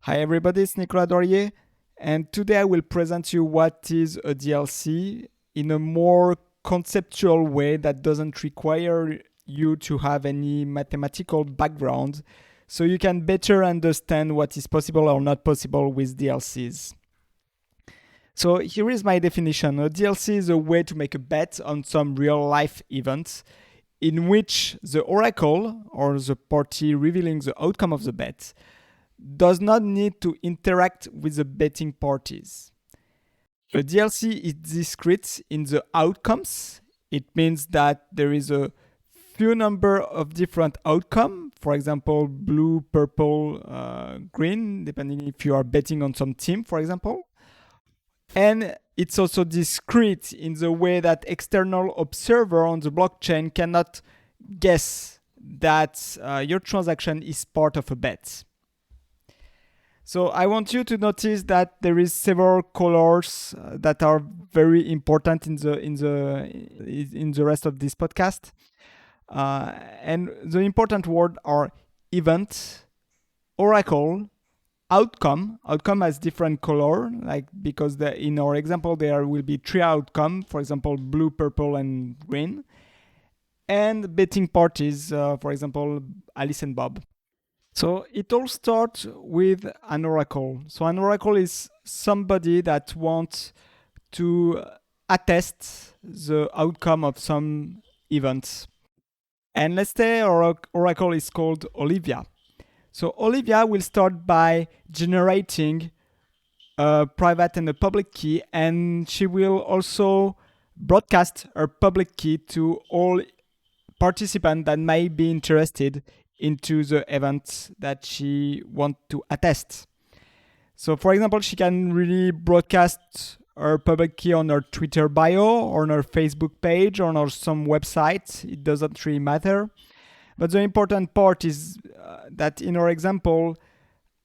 Hi everybody, it's Nicolas Dorier, and today I will present you what is a DLC in a more conceptual way that doesn't require you to have any mathematical background, so you can better understand what is possible or not possible with DLCs. So here is my definition. A DLC is a way to make a bet on some real life event in which the oracle or the party revealing the outcome of the bet does not need to interact with the betting parties. A DLC is discrete in the outcomes. It means that there is a few number of different outcome, for example, blue, purple, green, depending if you are betting on some team, for example. And it's also discrete in the way that external observer on the blockchain cannot guess that your transaction is part of a bet. So I want you to notice that there is several colors that are very important in the rest of this podcast, and the important words are event, oracle, outcome. Outcome has different color, like because in our example there will be three outcome, for example, blue, purple, and green, and betting parties, for example, Alice and Bob. So it all starts with an oracle. So an oracle is somebody that wants to attest the outcome of some event. And let's say our oracle is called Olivia. So Olivia will start by generating a private and a public key, and she will also broadcast her public key to all participants that may be interested into the event that she wants to attest. So for example, she can really broadcast her public key on her Twitter bio or on her Facebook page or on some website. It doesn't really matter. But the important part is that in our example,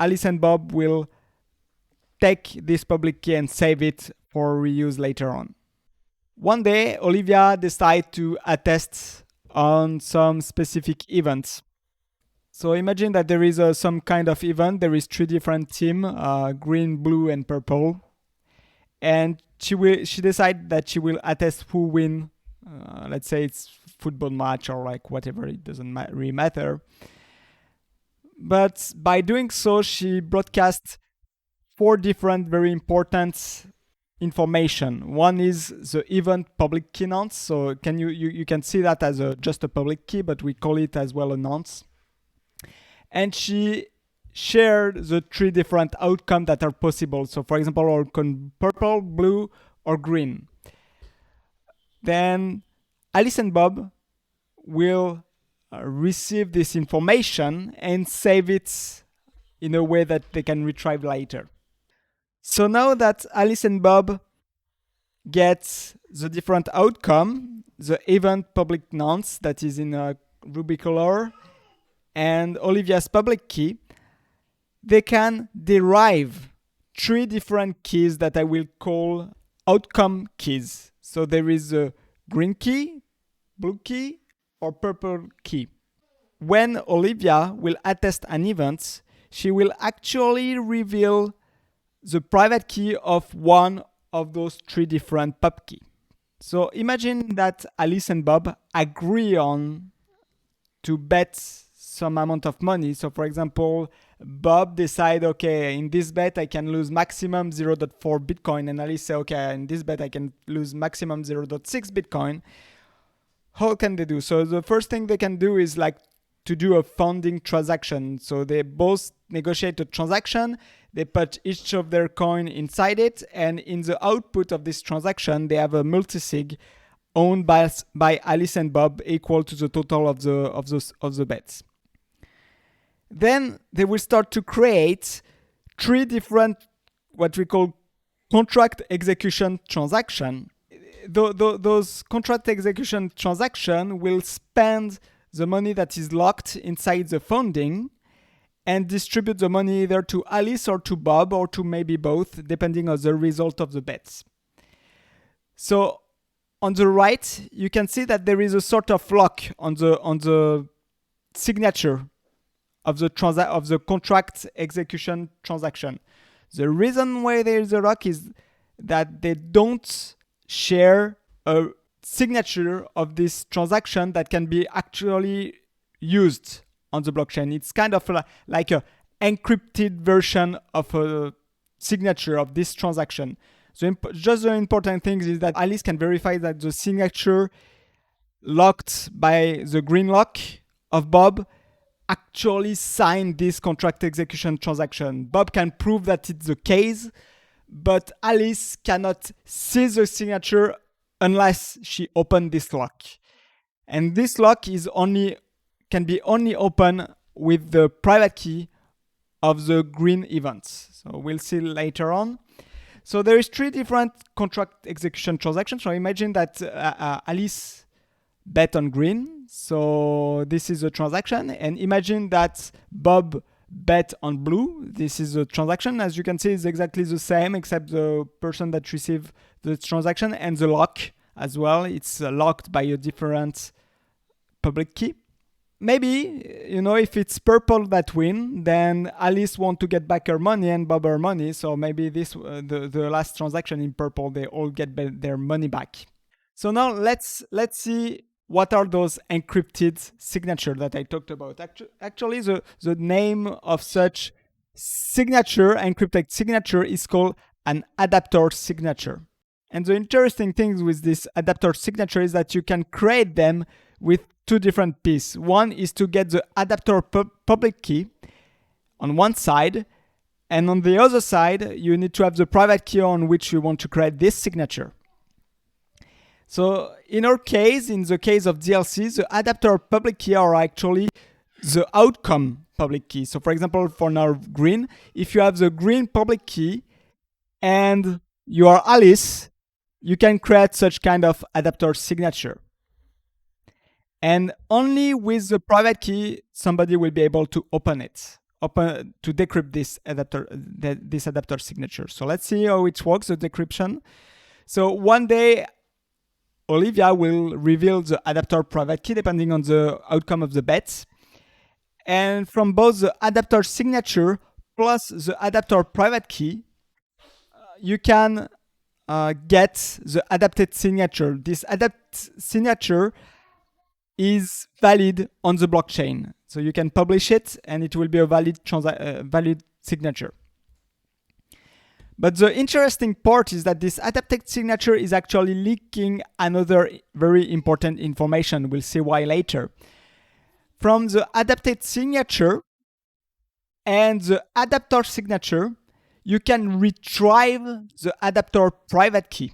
Alice and Bob will take this public key and save it for reuse later on. One day, Olivia decides to attest on some specific events. So imagine that there is some kind of event. There is three different teams, green, blue, and purple. And she decide that she will attest who win. Let's say it's football match or like whatever. It doesn't really matter. But by doing so, she broadcasts four different very important information. One is the event public key nonce. So you can see that as just a public key, but we call it as well a nonce. And she shared the three different outcomes that are possible. So for example, outcome purple, blue, or green. Then Alice and Bob will receive this information and save it in a way that they can retrieve later. So now that Alice and Bob get the different outcome, the event public nonce that is in a ruby color, and Olivia's public key, they can derive three different keys that I will call outcome keys. So there is a green key, blue key, or purple key. When Olivia will attest an event, she will actually reveal the private key of one of those three different pub keys. So imagine that Alice and Bob agree on to bet some amount of money. So for example, Bob decide, okay, in this bet I can lose maximum 0.4 Bitcoin, and Alice say, okay, in this bet I can lose maximum 0.6 Bitcoin. How can they do? So the first thing they can do is like to do a funding transaction. So they both negotiate a transaction, they put each of their coin inside it, and in the output of this transaction they have a multisig owned by Alice and Bob equal to the total of the bets. Then they will start to create three different what we call contract execution transaction. Those contract execution transaction will spend the money that is locked inside the funding and distribute the money either to Alice or to Bob or to maybe both, depending on the result of the bets. So on the right, you can see that there is a sort of lock on the signature of the contract execution transaction. The reason why there is a lock is that they don't share a signature of this transaction that can be actually used on the blockchain. It's kind of like a encrypted version of a signature of this transaction. So just the important thing is that Alice can verify that the signature locked by the green lock of Bob actually signed this contract execution transaction. Bob can prove that it's the case, but Alice cannot see the signature unless she opened this lock. And this lock can be only open with the private key of the green events. So we'll see later on. So there is 3 different contract execution transactions. So imagine that Alice bet on green. So this is a transaction. And imagine that Bob bet on blue. This is a transaction. As you can see, it's exactly the same, except the person that received the transaction and the lock as well. It's locked by a different public key. Maybe, if it's purple that win, then Alice want to get back her money and Bob her money. So maybe this the last transaction in purple, they all get their money back. So now let's see what are those encrypted signatures that I talked about. Actually, the name of such signature, encrypted signature, is called an adapter signature. And the interesting thing with this adapter signature is that you can create them with 2 different pieces. One is to get the adapter public key on one side, and on the other side, you need to have the private key on which you want to create this signature. So in our case, in the case of DLC, the adapter public key are actually the outcome public key. So for example, for now green, if you have the green public key and you are Alice, you can create such kind of adapter signature. And only with the private key, somebody will be able to open it, to decrypt this adapter signature. So let's see how it works, the decryption. So one day, Olivia will reveal the adapter private key depending on the outcome of the bet. And from both the adapter signature plus the adapter private key, you can get the adapted signature. This adapted signature is valid on the blockchain. So you can publish it and it will be a valid signature. But the interesting part is that this adapted signature is actually leaking another very important information. We'll see why later. From the adapted signature and the adapter signature, you can retrieve the adapter private key.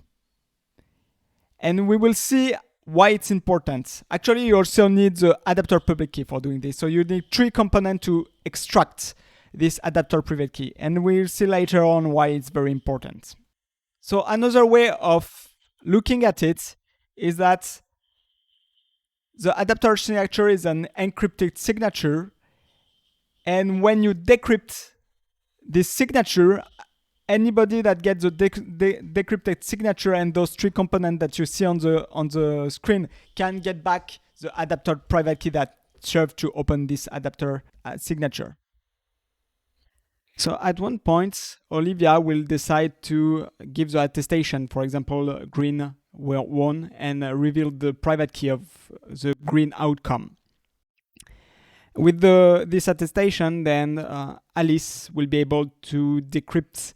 And we will see why it's important. Actually, you also need the adapter public key for doing this. So you need 3 components to extract this adapter private key. And we'll see later on why it's very important. So another way of looking at it is that the adapter signature is an encrypted signature. And when you decrypt this signature, anybody that gets the decrypted signature and those 3 components that you see on the screen can get back the adapter private key that served to open this adapter signature. So at one point, Olivia will decide to give the attestation. For example, green won and reveal the private key of the green outcome. With this attestation, then Alice will be able to decrypt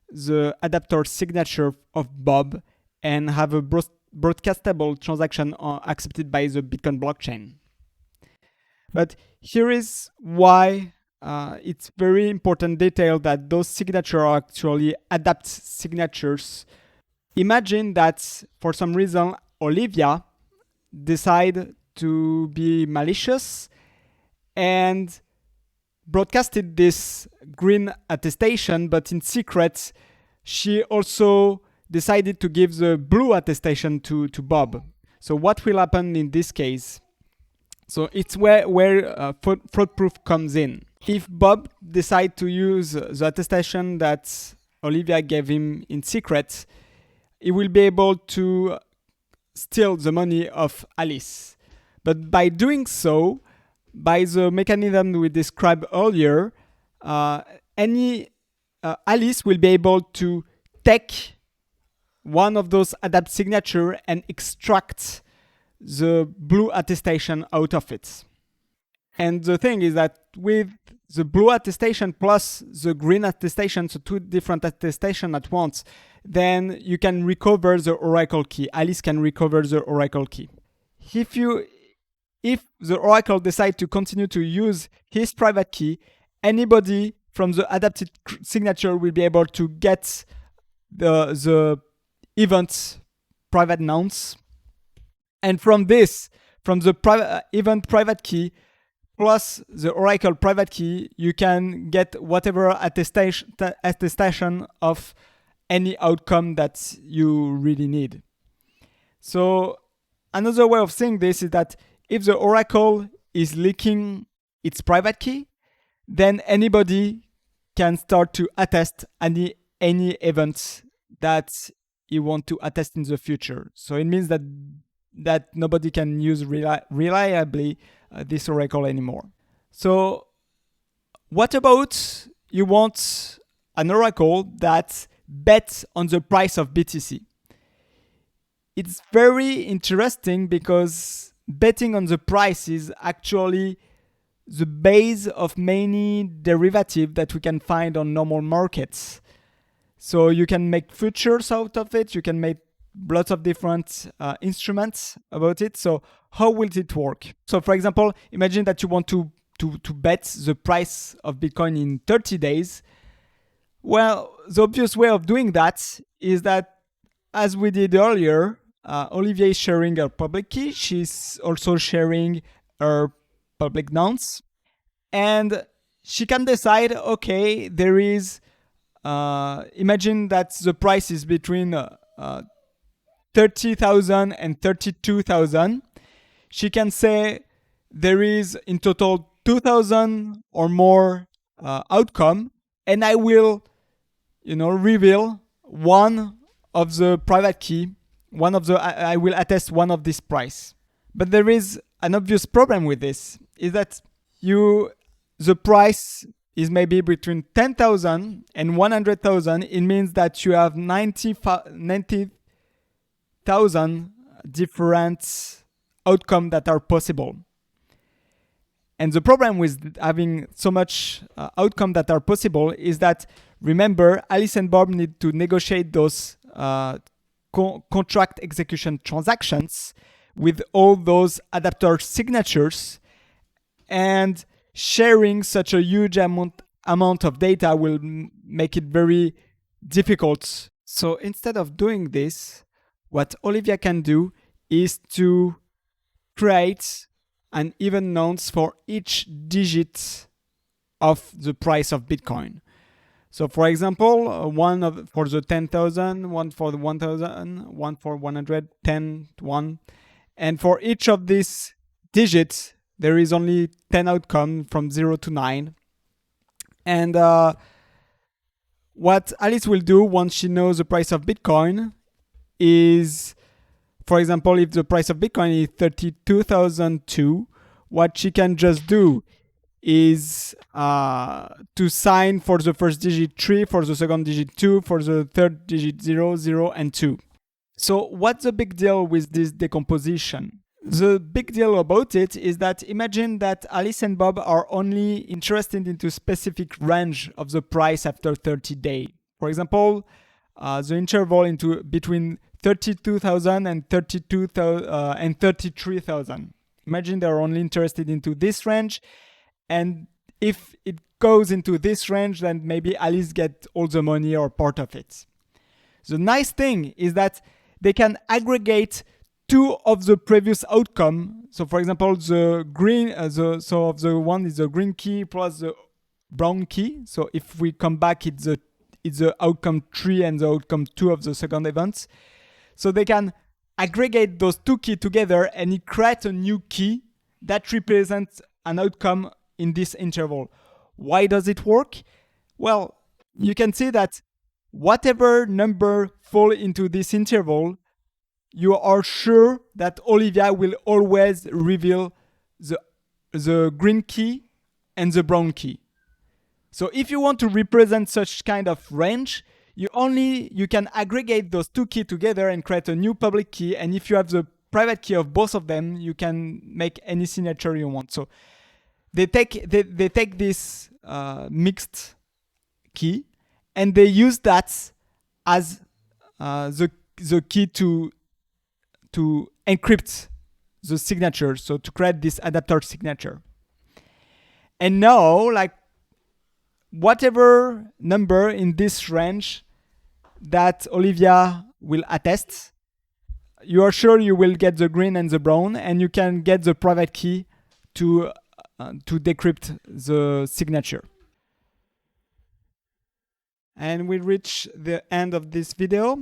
the adapter signature of Bob and have a broadcastable transaction accepted by the Bitcoin blockchain. But here is why it's very important detail that those signatures are actually adapt signatures. Imagine that for some reason Olivia decide to be malicious and broadcasted this green attestation, but in secret, she also decided to give the blue attestation to Bob. So what will happen in this case? So it's where fraud proof comes in. If Bob decides to use the attestation that Olivia gave him in secret, he will be able to steal the money of Alice. But by doing so, by the mechanism we described earlier, any Alice will be able to take one of those adapt signature and extract the blue attestation out of it. And the thing is that with the blue attestation plus the green attestation, so two different attestation at once, then you can recover the oracle key. Alice can recover the oracle key. If the oracle decides to continue to use his private key, anybody from the adapted signature will be able to get the event private nonce. And from the event private key plus the oracle private key, you can get whatever attestation of any outcome that you really need. So another way of saying this is that if the oracle is leaking its private key, then anybody can start to attest any events that you want to attest in the future. So it means that nobody can use reliably this oracle anymore. So what about you want an oracle that bets on the price of BTC? It's very interesting because betting on the price is actually the base of many derivatives that we can find on normal markets. So you can make futures out of it. You can make lots of different instruments about it. So how will it work? So for example, imagine that you want to bet the price of Bitcoin in 30 days. Well, the obvious way of doing that is that, as we did earlier, Olivier is sharing her public key. She's also sharing her public nonce. And she can decide, okay, there is, imagine that the price is between 30,000 and 32,000. She can say there is in total 2,000 or more outcome, and I will, reveal one of the private key. I will attest one of this price. But there is an obvious problem with this, is that the price is maybe between 10,000 and 100,000. It means that you have 90,000 different outcomes that are possible. And the problem with having so much outcome that are possible is that, remember, Alice and Bob need to negotiate those contract execution transactions with all those adapter signatures, and sharing such a huge amount of data will make it very difficult. So instead of doing this, what Olivia can do is to create an even nonce for each digit of the price of Bitcoin. So for example, one for the 10,000, one for the 1,000, one for 110, one. And for each of these digits, there is only 10 outcomes from 0 to 9. And what Alice will do once she knows the price of Bitcoin is, for example, if the price of Bitcoin is 32,002, what she can just do is to sign for the first digit 3, for the second digit 2, for the third digit 0, 0, and 2. So what's the big deal with this decomposition? The big deal about it is that imagine that Alice and Bob are only interested into specific range of the price after 30 days. For example, the interval between 32,000 and 33,000. Imagine they're only interested into this range, and if it goes into this range, then maybe Alice gets all the money or part of it. The nice thing is that they can aggregate two of the previous outcome. So for example, the green, so of the one is the green key plus the brown key. So if we come back, it's the outcome 3 and the outcome 2 of the second event. So they can aggregate those two keys together and it creates a new key that represents an outcome in this interval. Why does it work? Well, you can see that whatever number fall into this interval, you are sure that Olivia will always reveal the the green key and the brown key. So if you want to represent such kind of range, you can aggregate those two keys together and create a new public key. And if you have the private key of both of them, you can make any signature you want. So they take this mixed key and they use that as the key to encrypt the signature, so to create this adapter signature. And now, like, whatever number in this range that Olivia will attest, you are sure you will get the green and the brown, and you can get the private key to decrypt the signature. And we reach the end of this video,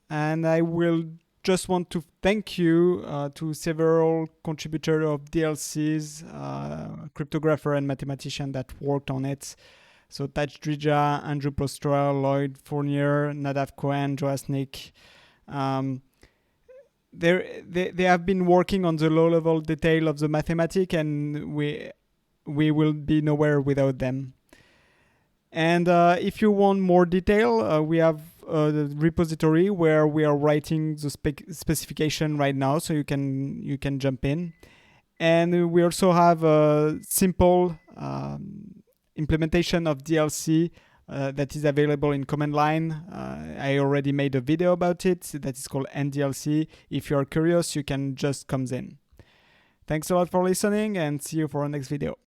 and I will just want to thank you to several contributors of DLCs, cryptographer and mathematician that worked on it. So Taj Drija, Andrew Postra, Lloyd Fournier, Nadav Cohen, Joas Nick. They have been working on the low-level detail of the mathematics, and we will be nowhere without them. And if you want more detail, we have the repository where we are writing the specification right now, so you can jump in. And we also have a simple implementation of DLC that is available in command line. I already made a video about it that is called NDLC. If you are curious, you can just come in. Thanks a lot for listening, and see you for our next video.